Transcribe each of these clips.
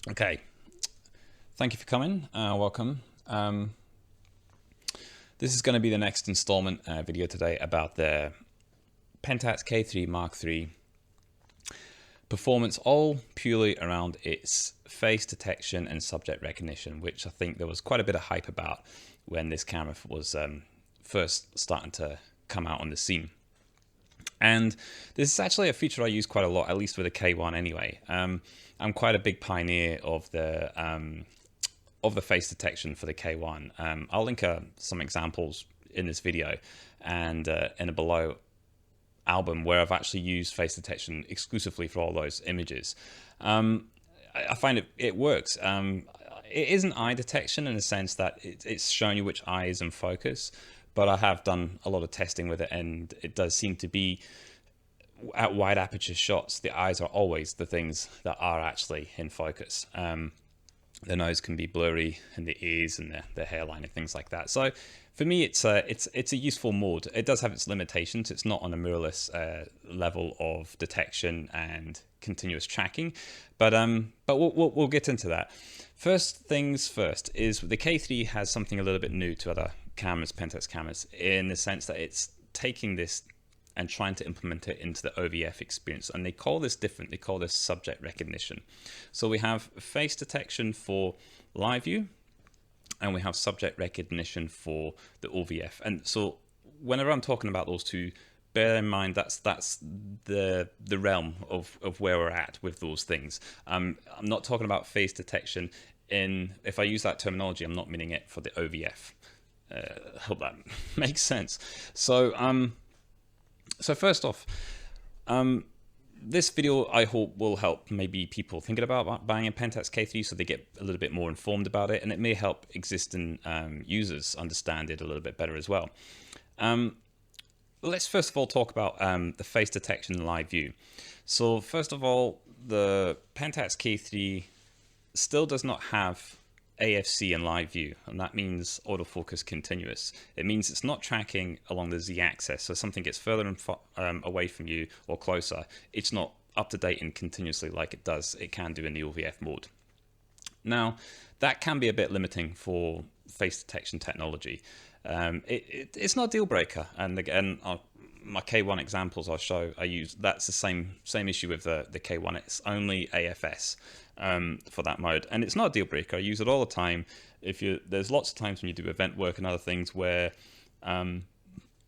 Okay, thank you for coming. Welcome. This is going to be the next installment video today about the Pentax K3 Mark III performance, all purely around its face detection and subject recognition, which I think there was quite a bit of hype about when this camera was first starting to come out on the scene. And this is actually a feature I use quite a lot, at least with a K1 anyway. I'm quite a big pioneer of the face detection for the K1. I'll link some examples in this video and in a below album where I've actually used face detection exclusively for all those images. I find it works. It isn't eye detection in the sense that it's showing you which eye is in focus, but I have done a lot of testing with it, and it does seem to be at wide aperture shots, the eyes are always the things that are actually in focus. The nose can be blurry, and the ears and the hairline and things like that. So for me, it's a useful mode. It does have its limitations. It's not on a mirrorless level of detection and continuous tracking, but we'll get into that. First things first is the K3 has something a little bit new to other cameras, Pentax cameras, in the sense that it's taking this and trying to implement it into the OVF experience. And they call this different. They call this subject recognition. So we have face detection for live view, and we have subject recognition for the OVF. And so whenever I'm talking about those two, bear in mind that's the realm of where we're at with those things. I'm not talking about face detection if I use that terminology, I'm not meaning it for the OVF. Hope that makes sense. So first off, this video I hope will help maybe people thinking about buying a Pentax K3 so they get a little bit more informed about it, and it may help existing users understand it a little bit better as well. Let's first of all talk about the face detection in live view. So first of all, the Pentax K3 still does not have AF.C in live view, and that means autofocus continuous. It means it's not tracking along the Z-axis, so something gets further away from you or closer. It's not up to date and continuously like it can do in the OVF mode. Now, that can be a bit limiting for face detection technology. It's not a deal breaker, and again, my K1 examples I use, that's the same issue with the K1. It's only AF.S for that mode, and it's not a deal breaker. I use it all the time. There's lots of times when you do event work and other things where it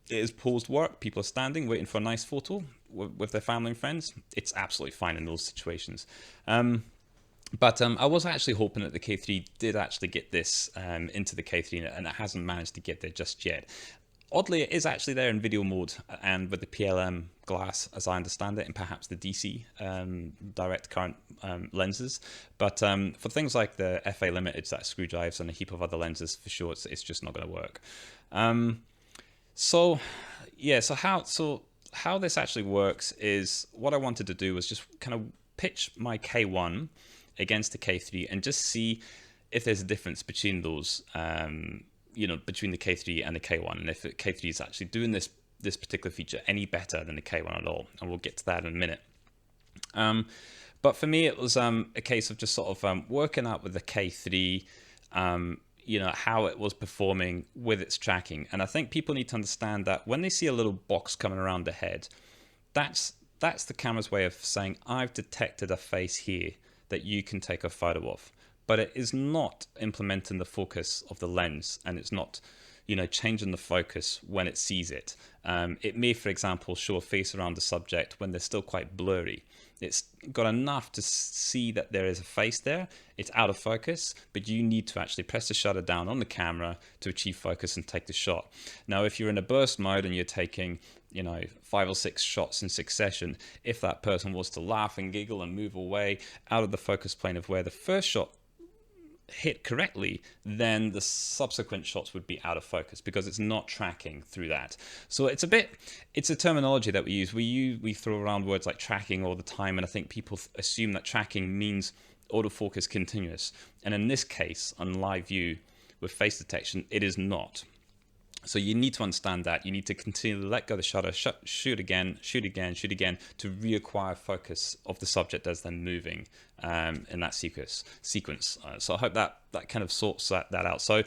is paused work, people are standing waiting for a nice photo with their family and friends. It's absolutely fine in those situations. But I was actually hoping that the K3 did actually get this into the K3, and it hasn't managed to get there just yet. Oddly, it is actually there in video mode and with the PLM glass, as I understand it, and perhaps the DC direct current lenses. But for things like the FA limiteds, that screwdrives, and a heap of other lenses, for sure, it's just not going to work. So how this actually works is, what I wanted to do was just kind of pitch my K1 against the K3 and just see if there's a difference between those. Between the K3 and the K1, and if the K3 is actually doing this particular feature any better than the K1 at all, and we'll get to that in a minute. But for me, it was a case of just sort of working out with the K3, how it was performing with its tracking. And I think people need to understand that when they see a little box coming around the head, that's the camera's way of saying, I've detected a face here that you can take a photo of. But it is not implementing the focus of the lens, and it's not, changing the focus when it sees it. It may, for example, show a face around the subject when they're still quite blurry. It's got enough to see that there is a face there. It's out of focus, but you need to actually press the shutter down on the camera to achieve focus and take the shot. Now, if you're in a burst mode and you're taking 5 or 6 shots in succession, if that person was to laugh and giggle and move away out of the focus plane of where the first shot hit correctly, then the subsequent shots would be out of focus because it's not tracking through that. So it's a terminology that we use. We throw around words like tracking all the time, and I think people assume that tracking means autofocus continuous. And in this case, on live view with face detection, it is not. So you need to understand that. You need to continually let go of the shutter, shoot again, shoot again, shoot again, to reacquire focus of the subject as they're moving in that sequence. So I hope that kind of sorts that out. So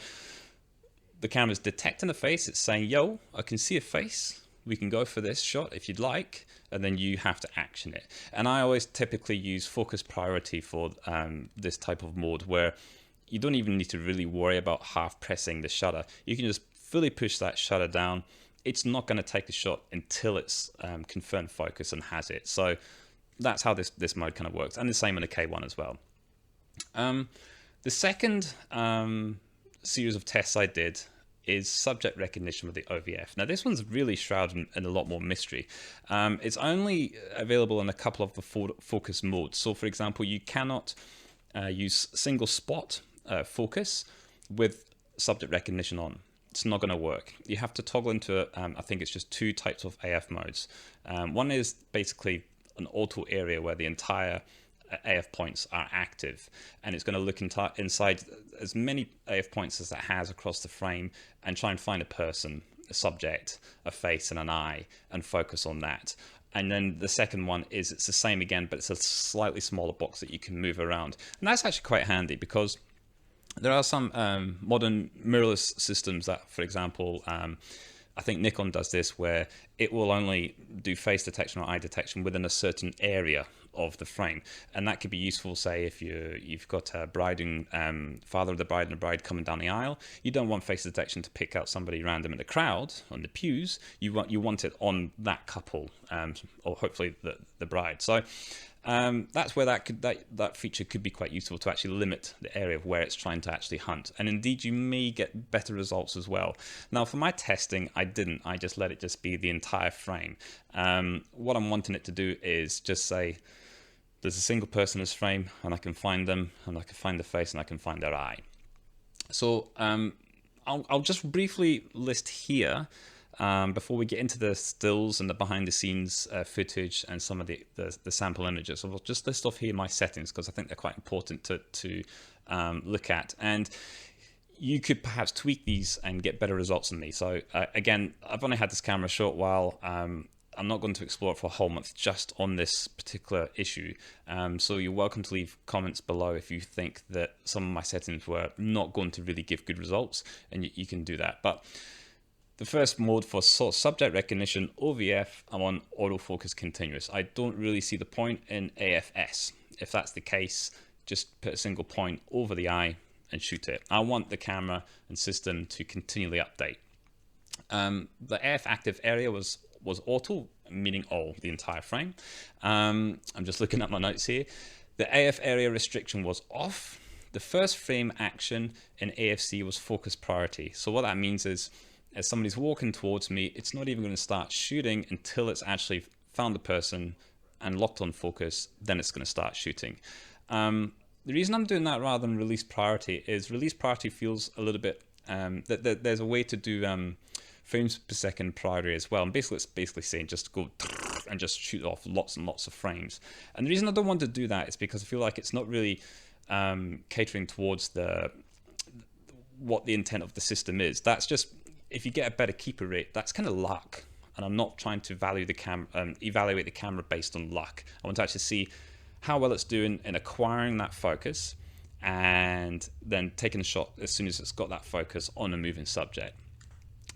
the camera's detecting a face. It's saying, yo, I can see a face. We can go for this shot if you'd like. And then you have to action it. And I always typically use focus priority for this type of mode, where you don't even need to really worry about half pressing the shutter. You can just fully push that shutter down. It's not going to take the shot until it's confirmed focus and has it. So that's how this mode kind of works. And the same on the K1 as well. The second series of tests I did is subject recognition with the OVF. Now this one's really shrouded in a lot more mystery. It's only available in a couple of the focus modes. So for example, you cannot use single spot focus with subject recognition on. It's not going to work. You have to toggle into, I think it's just 2 types of AF modes. One is basically an auto area where the entire AF points are active, and it's going to look inside as many AF points as it has across the frame and try and find a person, a subject, a face and an eye, and focus on that. And then the second one is it's the same again, but it's a slightly smaller box that you can move around. And that's actually quite handy, because there are some modern mirrorless systems that, for example, I think Nikon does this, where it will only do face detection or eye detection within a certain area of the frame, and that could be useful. Say if you've got a bride and father of the bride and the bride coming down the aisle, you don't want face detection to pick out somebody random in the crowd on the pews. You want it on that couple, or hopefully the bride. So that's where that feature could be quite useful, to actually limit the area of where it's trying to actually hunt. And indeed, you may get better results as well. Now, for my testing, I didn't. I just let it just be the entire frame. What I'm wanting it to do is just say, there's a single person in this frame, and I can find them, and I can find the face, and I can find their eye. So I'll just briefly list here, before we get into the stills and the behind the scenes footage and some of the sample images. So I'll just list off here my settings, because I think they're quite important to look at. And you could perhaps tweak these and get better results than me. So again, I've only had this camera a short while. I'm not going to explore it for a whole month just on this particular issue. So you're welcome to leave comments below if you think that some of my settings were not going to really give good results, and you can do that. But the first mode for subject recognition, OVF, I'm on autofocus continuous. I don't really see the point in AF.S. If that's the case, just put a single point over the eye and shoot it. I want the camera and system to continually update. The AF active area was auto, meaning all, the entire frame. I'm just looking at my notes here. The AF area restriction was off. The first frame action in AF.C was focus priority. So what that means is, as somebody's walking towards me, it's not even going to start shooting until it's actually found the person and locked on focus, then it's going to start shooting. The reason I'm doing that rather than release priority is release priority feels a little bit, there's a way to do frames per second priority as well. And basically it's basically saying just go and just shoot off lots and lots of frames. And the reason I don't want to do that is because I feel like it's not really catering towards what the intent of the system is. That's just, if you get a better keeper rate, that's kind of luck. And I'm not trying to evaluate the camera based on luck. I want to actually see how well it's doing in acquiring that focus and then taking a shot as soon as it's got that focus on a moving subject.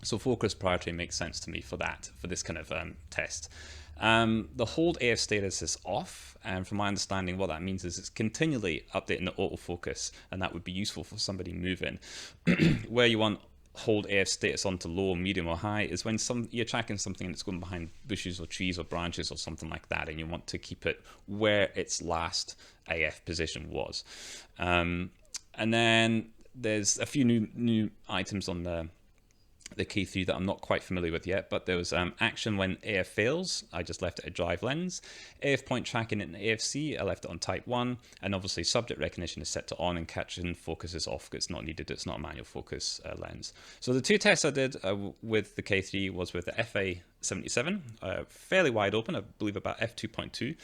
So focus priority makes sense to me for this kind of test. The hold AF status is off, and from my understanding, what that means is it's continually updating the autofocus, and that would be useful for somebody moving. Where you want hold AF status onto low, medium, or high is when you're tracking something and it's going behind bushes or trees or branches or something like that, and you want to keep it where its last AF position was. And then there's a few new items on the K3 that I'm not quite familiar with yet, but there was action when AF fails. I just left it at drive lens. AF point tracking in AF.C, I left it on type 1, and obviously subject recognition is set to on and catching focus is off because it's not needed. It's not a manual focus lens. So the 2 tests I did with the K3 was with the FA77, fairly wide open, I believe about f2.2,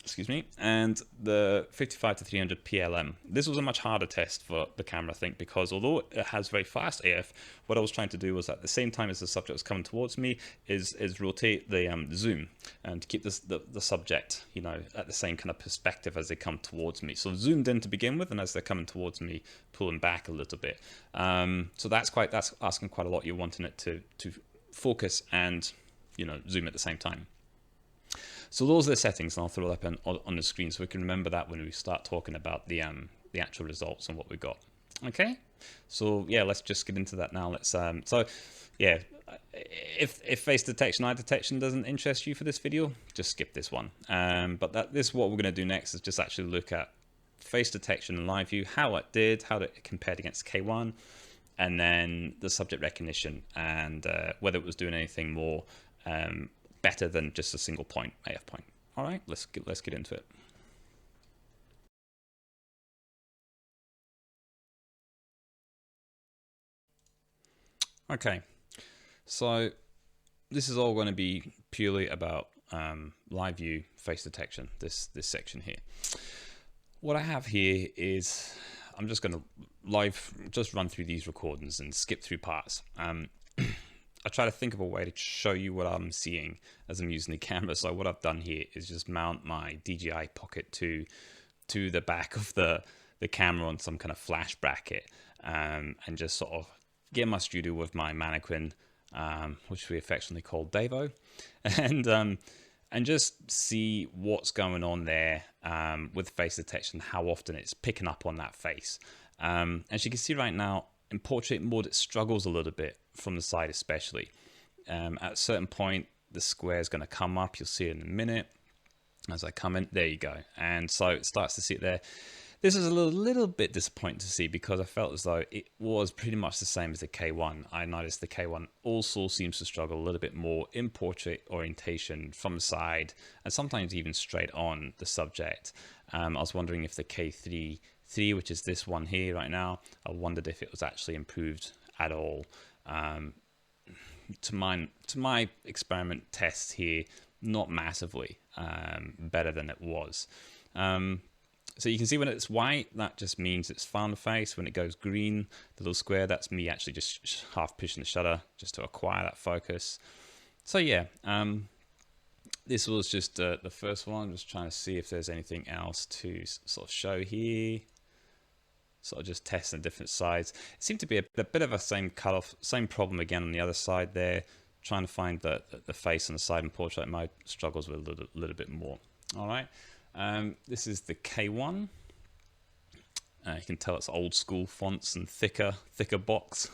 excuse me, and the 55 to 300 PLM. This was a much harder test for the camera, I think, because although it has very fast AF, what I was trying to do was at the same time as the subject was coming towards me is rotate the zoom and to keep the subject, you know, at the same kind of perspective as they come towards me. So zoomed in to begin with, and as they're coming towards me, pulling back a little bit. So that's asking quite a lot. You're wanting it to focus and, you know, zoom at the same time. So those are the settings, and I'll throw that up on the screen so we can remember that when we start talking about the actual results and what we got. Okay, so yeah, let's just get into that now. Let's so yeah, if face detection, eye detection doesn't interest you for this video, just skip this one. But this what we're going to do next is just actually look at face detection in live view, how it did, how it compared against K1, and then the subject recognition and whether it was doing anything more better than just a single point, AF point. All right, let's get into it. Okay, so this is all going to be purely about live view face detection, this section here. What I have here is, I'm just going to just run through these recordings and skip through parts. I try to think of a way to show you what I'm seeing as I'm using the camera. So what I've done here is just mount my DJI Pocket to the back of the camera on some kind of flash bracket, and just sort of get in my studio with my mannequin, which we affectionately call Davo, and just see what's going on there with face detection, how often it's picking up on that face. As you can see right now, in portrait mode, it struggles a little bit from the side especially. At a certain point, the square is going to come up. You'll see it in a minute. As I come in, there you go. And so it starts to sit there. This is a little bit disappointing to see because I felt as though it was pretty much the same as the K1. I noticed the K1 also seems to struggle a little bit more in portrait orientation from the side and sometimes even straight on the subject. I was wondering if the K3III, which is this one here right now, I wondered if it was actually improved at all. To my experiment test here, not massively better than it was. So you can see when it's white, that just means it's found the face. When it goes green, the little square, that's me actually just half pushing the shutter just to acquire that focus. So yeah, this was just the first one. I'm just trying to see if there's anything else to sort of show here. Sort of just testing different sides. It seemed to be a bit of a same cutoff, same problem again on the other side there. Trying to find the face on the side in portrait mode struggles with a little bit more. All right. This is the K1. You can tell it's old school fonts and thicker box,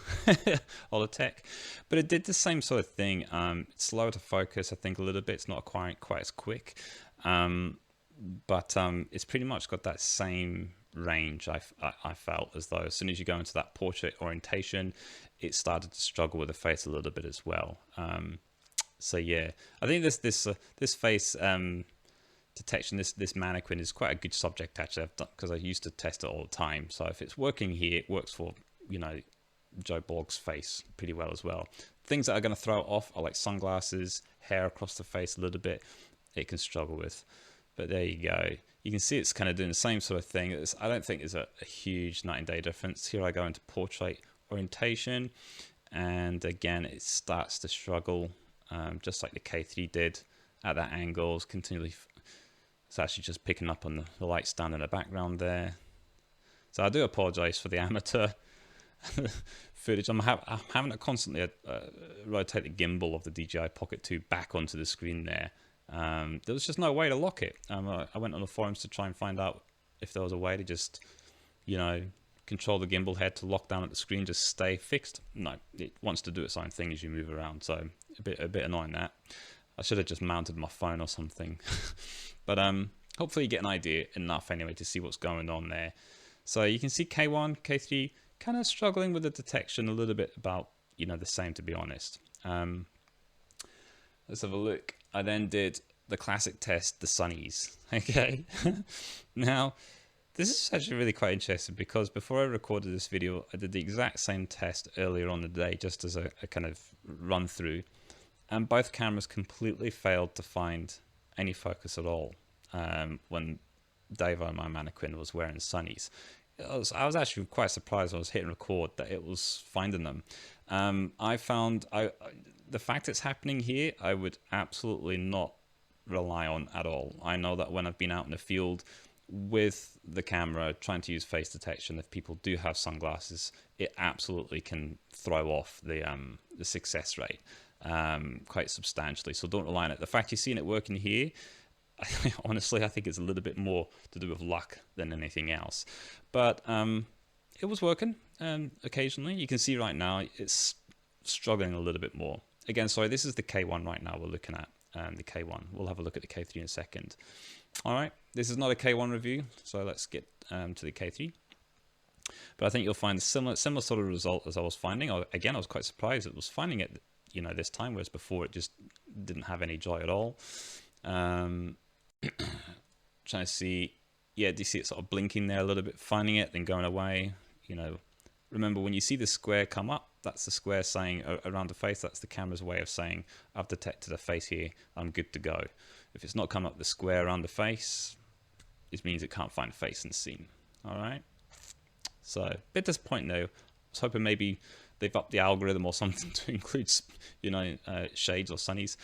all the tech. But it did the same sort of thing. It's slower to focus, I think, a little bit. It's not quite as quick. But it's pretty much got that same range. I felt as though as soon as you go into that portrait orientation, it started to struggle with the face a little bit as well. So yeah, I think this face detection, this mannequin is quite a good subject actually, because I used to test it all the time. So if it's working here, it works for, you know, Joe Blogg's face pretty well as well. Things that are going to throw it off are like sunglasses, hair across the face a little bit, it can struggle with. But there you go. You can see it's kind of doing the same sort of thing. I don't think there's a huge night and day difference. Here I go into portrait orientation, and again it starts to struggle, just like the K3 did at that angle. Continually, it's actually just picking up on the light stand in the background there. So I do apologize for the amateur footage. I'm having to constantly rotate the gimbal of the DJI Pocket 2 back onto the screen there. There was just no way to lock it. I went on the forums to try and find out if there was a way to just, you know, control the gimbal head to lock down at the screen, just stay fixed. No, it wants to do its own thing as you move around. So a bit annoying that. I should have just mounted my phone or something. But hopefully you get an idea enough anyway to see what's going on there. So you can see K1, K3 kind of struggling with the detection a little bit, about, you know, the same, to be honest. Let's have a look. I then did the classic test, the sunnies. Okay. Now, this is actually really quite interesting because before I recorded this video, I did the exact same test earlier on the day, just as a kind of run through, and both cameras completely failed to find any focus at all. when Dave, my mannequin, was wearing sunnies. I was actually quite surprised when I was hitting record that it was finding them. I found the fact it's happening here, I would absolutely not rely on at all. I know that when I've been out in the field with the camera trying to use face detection, if people do have sunglasses, it absolutely can throw off the success rate quite substantially. So don't rely on it. The fact you're seeing it working here, honestly, I think it's a little bit more to do with luck than anything else. But it was working occasionally. You can see right now it's struggling a little bit more. Again, sorry, this is the K1 right now we're looking at, the K1. We'll have a look at the K3 in a second. All right, this is not a K1 review, so let's get to the K3. But I think you'll find a similar sort of result as I was finding. Again, I was quite surprised it was finding it, this time, whereas before it just didn't have any joy at all. Trying to see, yeah, do you see it sort of blinking there a little bit, finding it, then going away? Remember when you see the square come up, that's the square saying around the face, that's the camera's way of saying, I've detected a face here, I'm good to go. If it's not coming up the square around the face, it means it can't find a face in the scene. All right. So a bit disappointing though. I was hoping maybe they've upped the algorithm or something to include, shades or sunnies.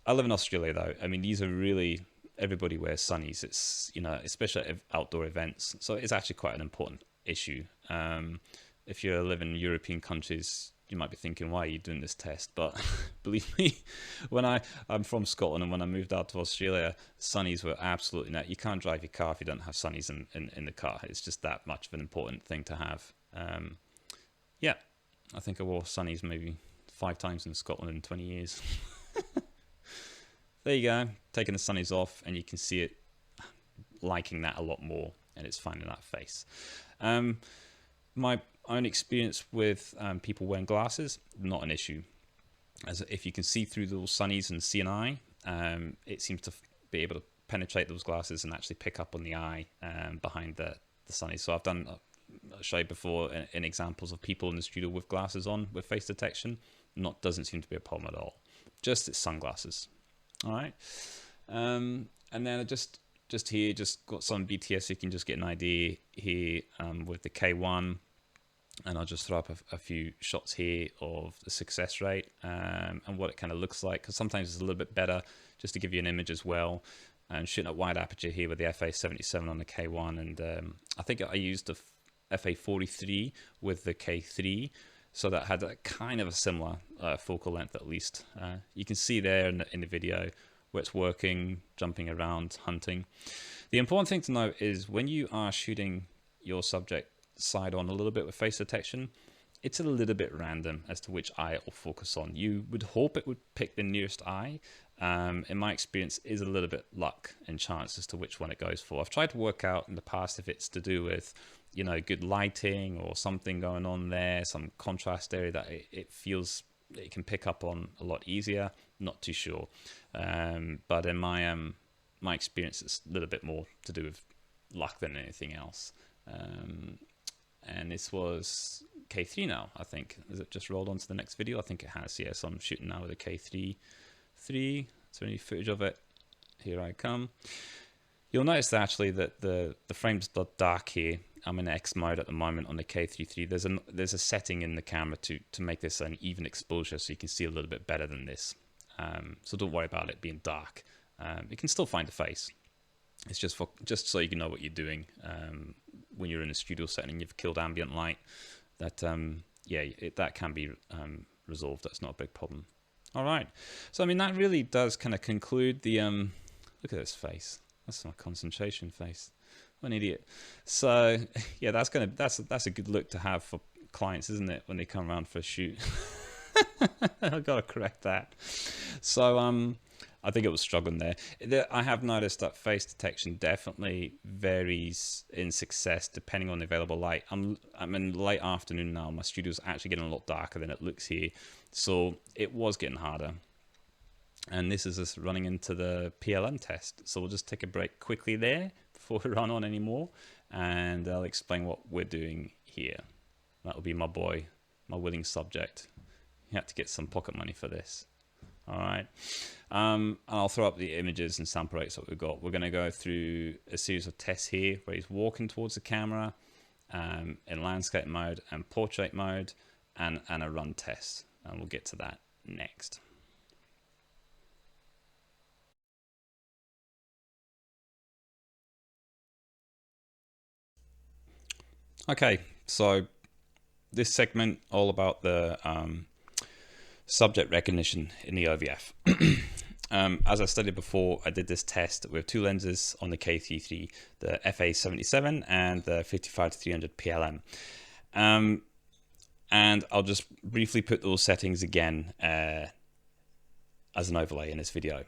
I live in Australia though. I mean, these are really, everybody wears sunnies. It's, especially at outdoor events. So it's actually quite an important issue. If you live in European countries, you might be thinking, why are you doing this test? But believe me, I'm from Scotland, and when I moved out to Australia, sunnies were absolutely not. You can't drive your car if you don't have sunnies in the car. It's just that much of an important thing to have. Yeah, I think I wore sunnies maybe 5 times in Scotland in 20 years. There you go, taking the sunnies off, and you can see it liking that a lot more, and it's finding that face. My own experience with people wearing glasses, not an issue. As if you can see through those sunnies and see an eye, it seems to be able to penetrate those glasses and actually pick up on the eye behind the sunnies. So I'll show you before in examples of people in the studio with glasses on with face detection. Doesn't seem to be a problem at all. Just it's sunglasses. All right. And then just here, just got some BTS so you can just get an idea here with the K1. And I'll just throw up a few shots here of the success rate and what it kind of looks like. Because sometimes it's a little bit better just to give you an image as well. And shooting at wide aperture here with the FA77 on the K1. And I think I used the FA43 with the K3. So that had a kind of a similar focal length at least. You can see there in the video where it's working, jumping around, hunting. The important thing to note is when you are shooting your subject side on a little bit with face detection, it's a little bit random as to which eye it will focus on. You would hope it would pick the nearest eye. In my experience, is a little bit luck and chance as to which one it goes for. I've tried to work out in the past if it's to do with good lighting or something going on there, some contrast area that it feels it can pick up on a lot easier. Not too sure, but in my experience, it's a little bit more to do with luck than anything else. And this was K3 now, I think. Has it just rolled on to the next video? I think it has, yeah. So I'm shooting now with a K3III. Is there any footage of it? Here I come. You'll notice that actually that the frame's dark here. I'm in X mode at the moment on the K3III. There's a setting in the camera to make this an even exposure so you can see a little bit better than this. So don't worry about it being dark. You can still find the face. It's just so you can know what you're doing when you're in a studio setting and you've killed ambient light. That that can be resolved. That's not a big problem. All right. So I mean that really does kind of conclude the look at this face. That's my concentration face. What an idiot. So yeah, that's a good look to have for clients, isn't it, when they come around for a shoot? I've got to correct that. So I think it was struggling there. I have noticed that face detection definitely varies in success depending on the available light. I'm in late afternoon now. My studio's actually getting a lot darker than it looks here. So it was getting harder. And this is us running into the PLM test. So we'll just take a break quickly there before we run on anymore. And I'll explain what we're doing here. That will be my boy, my willing subject. You have to get some pocket money for this. All right. And I'll throw up the images and sample rates that we've got. We're going to go through a series of tests here where he's walking towards the camera in landscape mode and portrait mode, and a run test. And we'll get to that next. Okay, so this segment all about the subject recognition in the OVF. As I stated before, I did this test with two lenses on the K3III, the FA77 and the 55-300 PLM. And I'll just briefly put those settings again as an overlay in this video.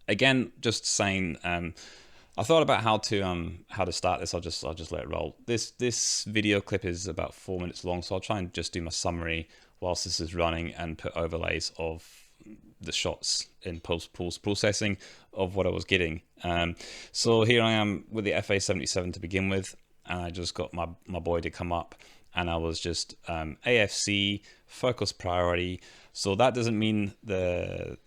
Again, just saying, I thought about how to start this. I'll just let it roll. This video clip is about 4 minutes long, so I'll try and just do my summary whilst this is running and put overlays of the shots in post processing of what I was getting. So here I am with the FA77 to begin with, and I just got my boy to come up, and I was just AF.C, focus priority. So that doesn't mean the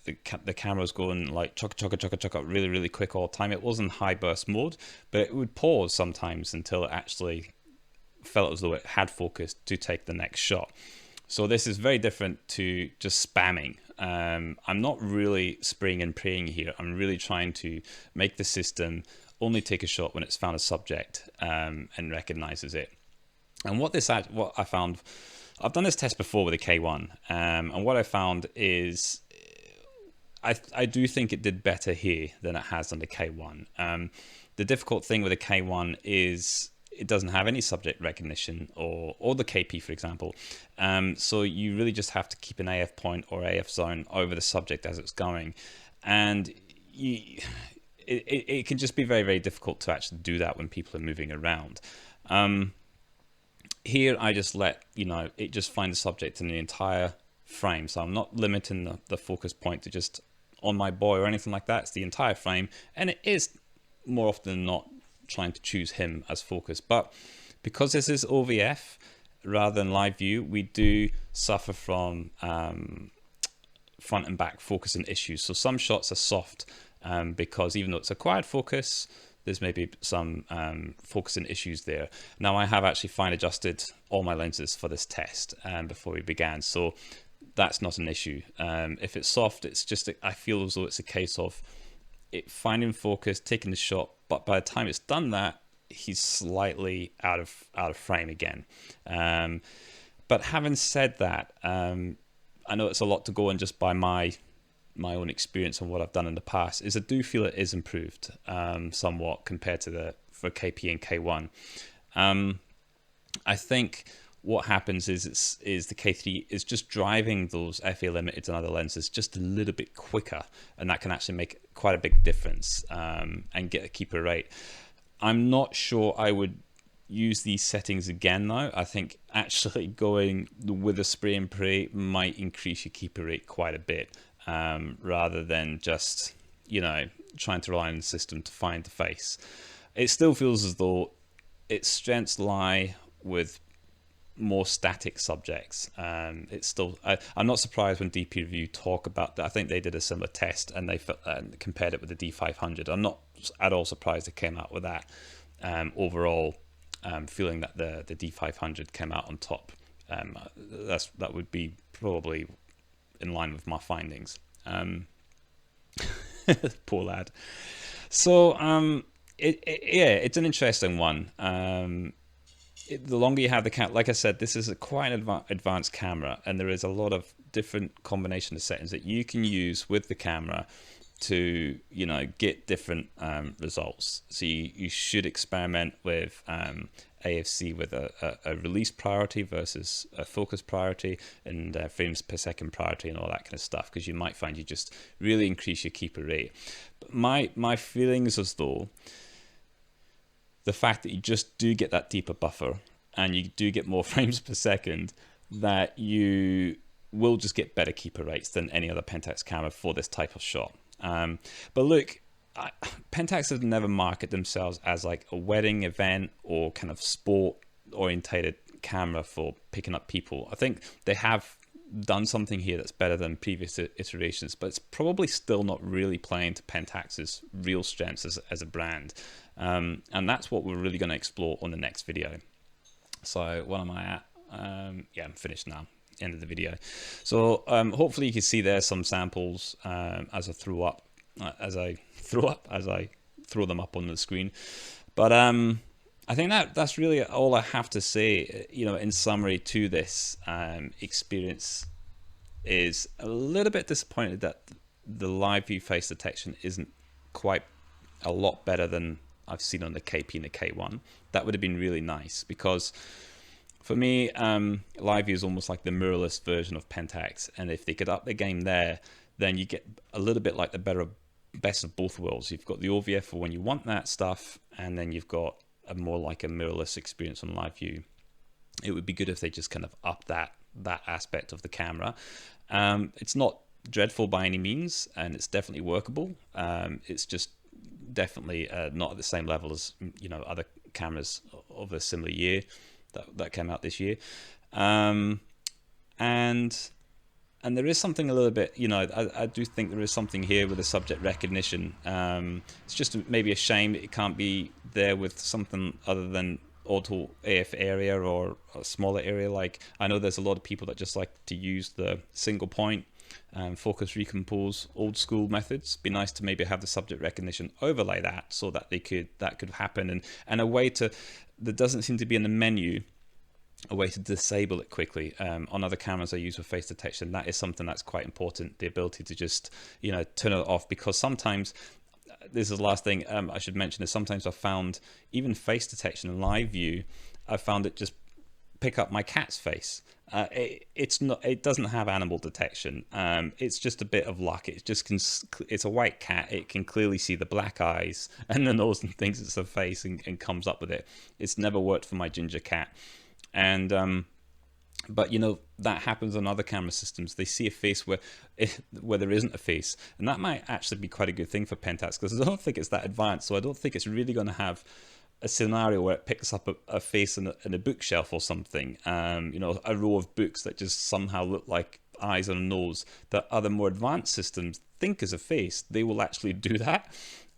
camera's going like chugga really, really quick all the time. It was in high burst mode, but it would pause sometimes until it actually felt as though it had focused to take the next shot. So this is very different to just spamming. I'm not really spraying and praying here. I'm really trying to make the system only take a shot when it's found a subject and recognizes it. And what I found, I've done this test before with a K1, and what I found is I do think it did better here than it has on the K1. The difficult thing with a K1 is it doesn't have any subject recognition, or the KP, for example. So you really just have to keep an AF point or AF zone over the subject as it's going. And it can just be very, very difficult to actually do that when people are moving around. Here, I just let, it just find the subject in the entire frame. So I'm not limiting the focus point to just on my boy or anything like that. It's the entire frame. And it is more often than not trying to choose him as focus. But because this is OVF rather than live view, we do suffer from front and back focusing issues. So some shots are soft because even though it's acquired focus, there's maybe some focusing issues there. Now I have actually fine adjusted all my lenses for this test before we began, so that's not an issue. If it's soft, it's just, I feel as though it's a case of it finding focus, taking the shot, but by the time it's done that, he's slightly out of frame again. But having said that, I know it's a lot to go on just by my own experience and what I've done in the past, is I do feel it is improved somewhat compared to for KP and K1. I think what happens is the K3 is just driving those FA limiteds and other lenses just a little bit quicker, and that can actually make quite a big difference and get a keeper rate. I'm not sure I would use these settings again though. I think actually going with a spray and pray might increase your keeper rate quite a bit. Rather than just, trying to rely on the system to find the face. It still feels as though its strengths lie with more static subjects. It's still, I'm not surprised when DP Review talk about that. I think they did a similar test and they compared it with the D500. I'm not at all surprised it came out with that. Overall, feeling that the D500 came out on top. That would be probably in line with my findings. Poor lad. So it's an interesting one. The longer you have the camera, like I said, this is quite an advanced camera, and there is a lot of different combination of settings that you can use with the camera to get different results. So you should experiment with AF.C with a release priority versus a focus priority, and frames per second priority and all that kind of stuff, because you might find you just really increase your keeper rate. But my feeling is as though the fact that you just do get that deeper buffer and you do get more frames per second, that you will just get better keeper rates than any other Pentax camera for this type of shot. But look, Pentax have never marketed themselves as like a wedding event or kind of sport orientated camera for picking up people. I think they have done something here that's better than previous iterations, but it's probably still not really playing to Pentax's real strengths as a brand. And that's what we're really going to explore on the next video. So what am I at? Yeah, I'm finished now. End of the video. So hopefully you can see there some samples as I throw them up on the screen. But I think that's really all I have to say, in summary to this experience. Is a little bit disappointed that the live view face detection isn't quite a lot better than I've seen on the KP and the K1. That would have been really nice, because for me, live view is almost like the mirrorless version of Pentax, and if they could up the game there, then you get a little bit like the best of both worlds. You've got the OVF for when you want that stuff, and then you've got a more like a mirrorless experience on live view. It would be good if they just kind of up that aspect of the camera. It's not dreadful by any means, and it's definitely workable. It's just definitely not at the same level as other cameras of a similar year that came out this year. And there is something a little bit, I do think there is something here with the subject recognition. It's just maybe a shame that it can't be there with something other than auto AF area or a smaller area. Like, I know there's a lot of people that just like to use the single point focus recompose old school methods. Be nice to maybe have the subject recognition overlay that, so that that could happen, and a way to, there doesn't seem to be in the menu a way to disable it quickly. On other cameras I use with face detection, that is something that's quite important, the ability to just turn it off, because sometimes, this is the last thing I should mention, is sometimes I've found even face detection in live view, I've found it just pick up my cat's face. It doesn't have animal detection. It's just a bit of luck. It's a white cat. It can clearly see the black eyes and the nose and thinks it's a face and comes up with it. It's never worked for my ginger cat. And but that happens on other camera systems. They see a face where there isn't a face, and that might actually be quite a good thing for Pentax, because I don't think it's that advanced. So I don't think it's really going to have a scenario where it picks up a face in a bookshelf or something. A row of books that just somehow look like eyes and a nose, that other more advanced systems think is a face. They will actually do that.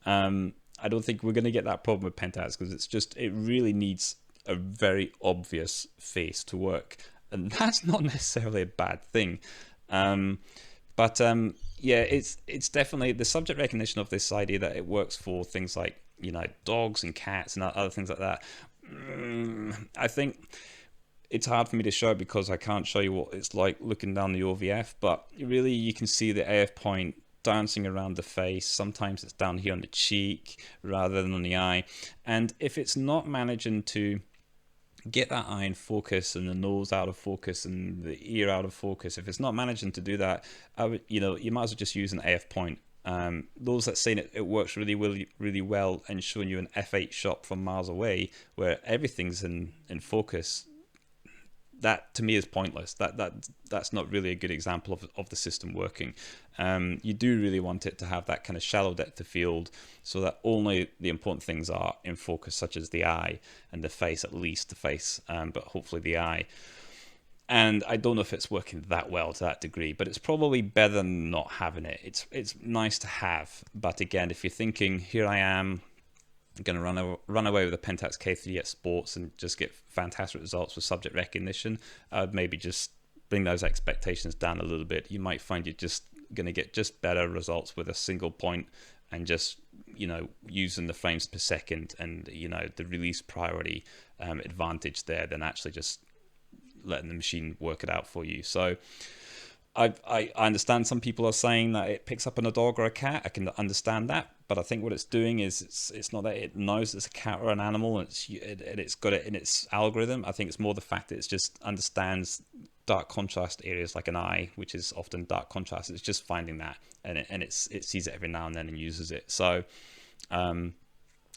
I don't think we're going to get that problem with Pentax, because it really needs a very obvious face to work, and that's not necessarily a bad thing. Yeah, it's definitely the subject recognition of this idea that it works for things like dogs and cats and other things like that. I think it's hard for me to show, because I can't show you what it's like looking down the OVF, but really you can see the AF point dancing around the face. Sometimes it's down here on the cheek rather than on the eye, and if it's not managing to get that eye in focus and the nose out of focus and the ear out of focus, if it's not managing to do that, you might as well just use an AF point. Those that say it works really well and showing you an F8 shot from miles away where everything's in focus, that to me is pointless. That's not really a good example of the system working. You do really want it to have that kind of shallow depth of field, so that only the important things are in focus, such as the eye and the face, at least the face, but hopefully the eye. And I don't know if it's working that well to that degree, but it's probably better than not having it. It's nice to have, but again, if you're thinking, here I am, I'm going to run away with the Pentax K3III at sports and just get fantastic results with subject recognition, I'd maybe just bring those expectations down a little bit. You might find you're just going to get just better results with a single point, and just using the frames per second and the release priority advantage there, than actually just letting the machine work it out for you. So I understand some people are saying that it picks up on a dog or a cat. I can understand that, but I think what it's doing is it's not that it knows it's a cat or an animal, and it's got it in its algorithm. I think it's more the fact that it just understands dark contrast areas like an eye, which is often dark contrast. It's just finding that, and it sees it every now and then and uses it. So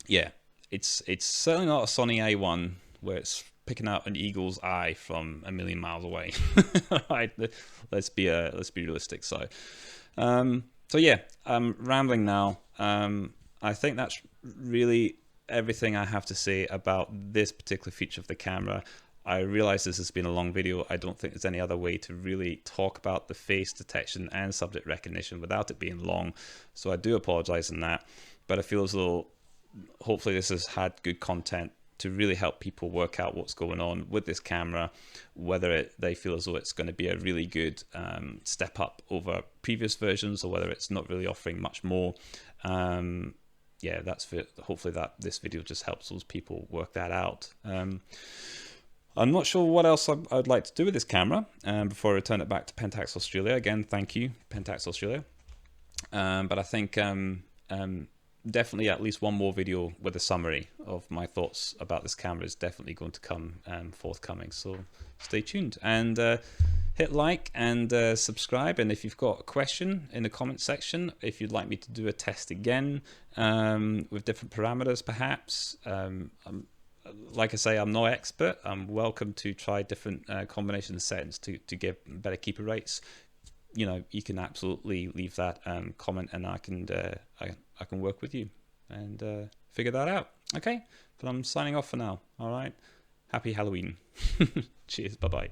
yeah, it's certainly not a Sony A1 where it's picking out an eagle's eye from a million miles away. Right, let's be realistic. So yeah, I'm rambling now. I think that's really everything I have to say about this particular feature of the camera. I realize this has been a long video. I don't think there's any other way to really talk about the face detection and subject recognition without it being long. So I do apologize on that, but I feel as though hopefully this has had good content to really help people work out what's going on with this camera, whether they feel as though it's going to be a really good step up over previous versions, or whether it's not really offering much more. Yeah, that's for, hopefully that this video just helps those people work that out. I'm not sure what else I'd like to do with this camera before I return it back to Pentax Australia. Again, thank you, Pentax Australia. But I think definitely at least one more video with a summary of my thoughts about this camera is definitely going to come forthcoming. So stay tuned and hit like and subscribe. And if you've got a question in the comment section, if you'd like me to do a test again with different parameters, perhaps. Like I say, I'm no expert. I'm welcome to try different combination of settings to get better keeper rates. You know, you can absolutely leave that comment, and I can work with you and figure that out. Okay, but I'm signing off for now. All right, happy Halloween. Cheers. Bye bye.